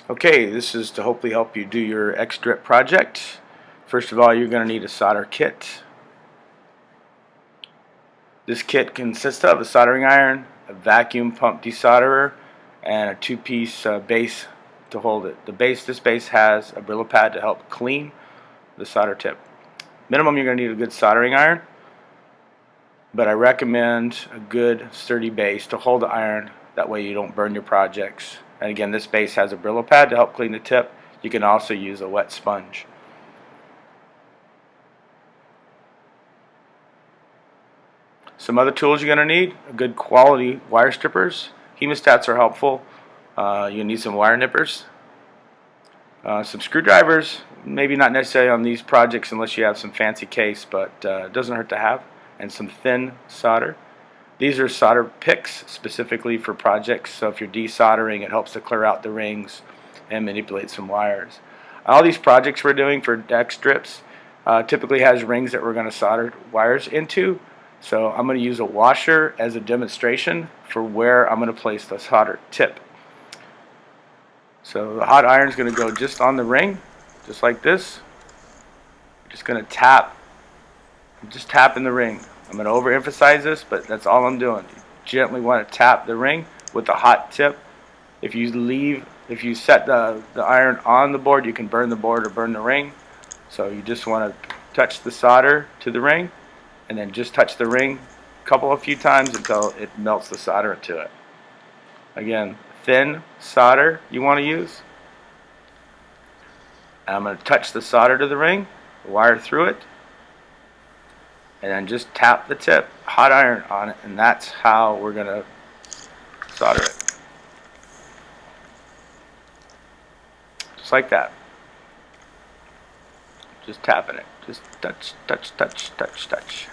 Okay, this is to hopefully help you do your xDrip project. First of all, you're going to need a solder kit. This kit consists of a soldering iron, a vacuum pump desolderer, and a two-piece base to hold it. This base has a Brillo pad to help clean the solder tip. Minimum, you're going to need a good soldering iron, but I recommend a good sturdy base to hold the iron. That way you don't burn your projects. And again, this base has a Brillo pad to help clean the tip. You can also use a wet sponge. Some other tools you're going to need: a good quality wire strippers. Hemostats are helpful. You need some wire nippers. Some screwdrivers, maybe not necessarily on these projects unless you have some fancy case, but it doesn't hurt to have. And some thin solder. These are solder picks specifically for projects, so if you're desoldering, it helps to clear out the rings and manipulate some wires. All these projects we're doing for xDrips typically has rings that we're going to solder wires into, so I'm going to use a washer as a demonstration for where I'm going to place the solder tip. So the hot iron is going to go just on the ring, just like this. I'm just going to tap, just tap in the ring. I'm going to overemphasize this, but that's all I'm doing. You gently want to tap the ring with the hot tip. If you set the iron on the board, you can burn the board or burn the ring. So you just want to touch the solder to the ring, and then just touch the ring a few times until it melts the solder into it. Again, thin solder you want to use. And I'm going to touch the solder to the ring, wire through it, and then just tap the tip, hot iron on it, and that's how we're going to solder it. Just like that. Just tapping it. Just touch, touch, touch, touch, touch.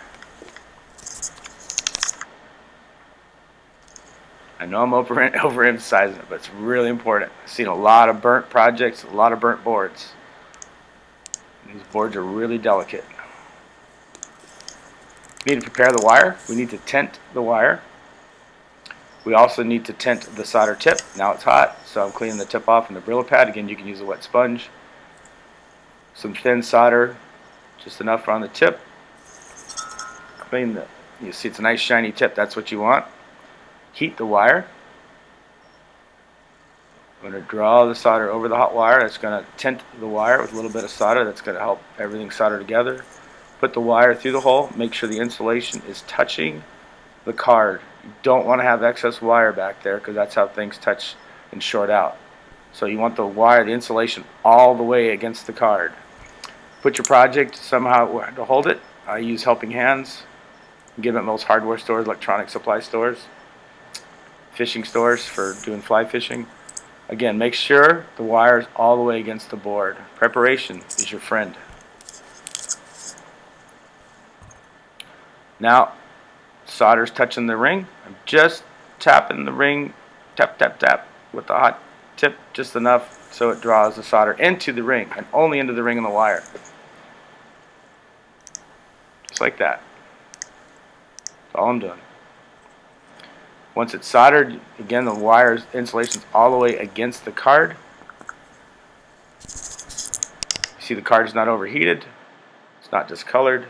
I know I'm overemphasizing it, but it's really important. I've seen a lot of burnt projects, a lot of burnt boards. These boards are really delicate. We need to prepare the wire. We need to tent the wire. We also need to tent the solder tip. Now it's hot, so I'm cleaning the tip off in the Brillo pad. Again, you can use a wet sponge. Some thin solder, just enough on the tip. You see it's a nice shiny tip. That's what you want. Heat the wire. I'm going to draw the solder over the hot wire. That's going to tent the wire with a little bit of solder. That's going to help everything solder together. Put the wire through the hole. Make sure the insulation is touching the card. You don't want to have excess wire back there because that's how things touch and short out. So you want the wire, the insulation, all the way against the card. Put your project somehow to hold it. I use helping hands. You get them at most hardware stores, electronic supply stores, fishing stores for doing fly fishing. Again, make sure the wire is all the way against the board. Preparation is your friend. Now, solder's touching the ring. I'm just tapping the ring, tap, tap, tap, with the hot tip just enough so it draws the solder into the ring, and only into the ring and the wire. Just like that. That's all I'm doing. Once it's soldered, again, the wire's insulation's all the way against the card. You see the card's not overheated. It's not discolored.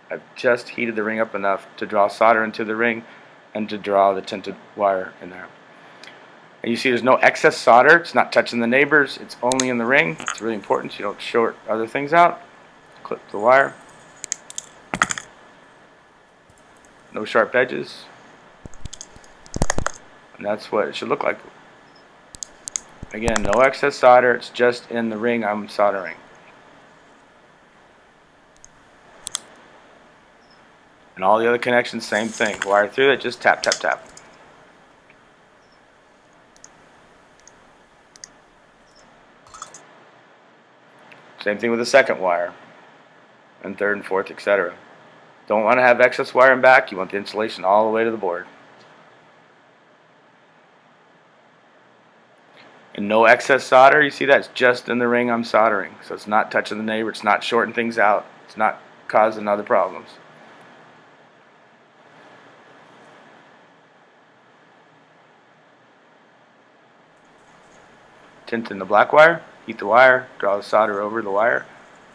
I've just heated the ring up enough to draw solder into the ring and to draw the tinted wire in there. And you see there's no excess solder. It's not touching the neighbors. It's only in the ring. It's really important so you don't short other things out. Clip the wire. No sharp edges. And that's what it should look like. Again, no excess solder. It's just in the ring I'm soldering. And all the other connections, same thing. Wire through it, just tap, tap, tap. Same thing with the second wire, and third and fourth, etc. Don't want to have excess wire in back. You want the insulation all the way to the board. And no excess solder. You see that's just in the ring I'm soldering. So it's not touching the neighbor. It's not shorting things out. It's not causing other problems. tint in the black wire, heat the wire, draw the solder over the wire.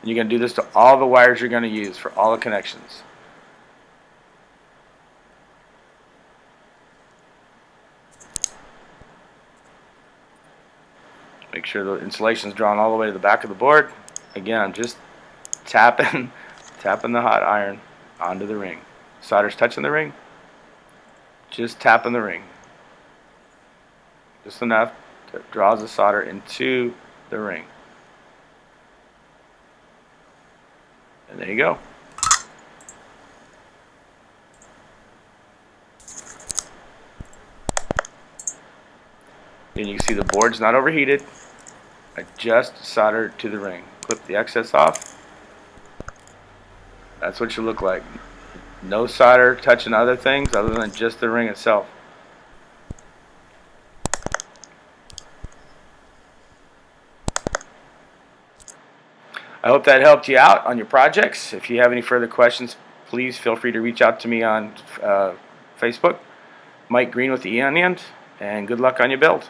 And you're going to do this to all the wires you're going to use for all the connections. Make sure the insulation is drawn all the way to the back of the board. Again, I'm just tapping the hot iron onto the ring. Solder's touching the ring. Just tapping the ring. Just enough that draws the solder into the ring. And there you go. And you can see the board's not overheated. I just soldered to the ring. Clip the excess off. That's what you look like. No solder touching other things other than just the ring itself. I hope that helped you out on your projects. If you have any further questions, please feel free to reach out to me on Facebook. Mike Green with the E on the end. And good luck on your build.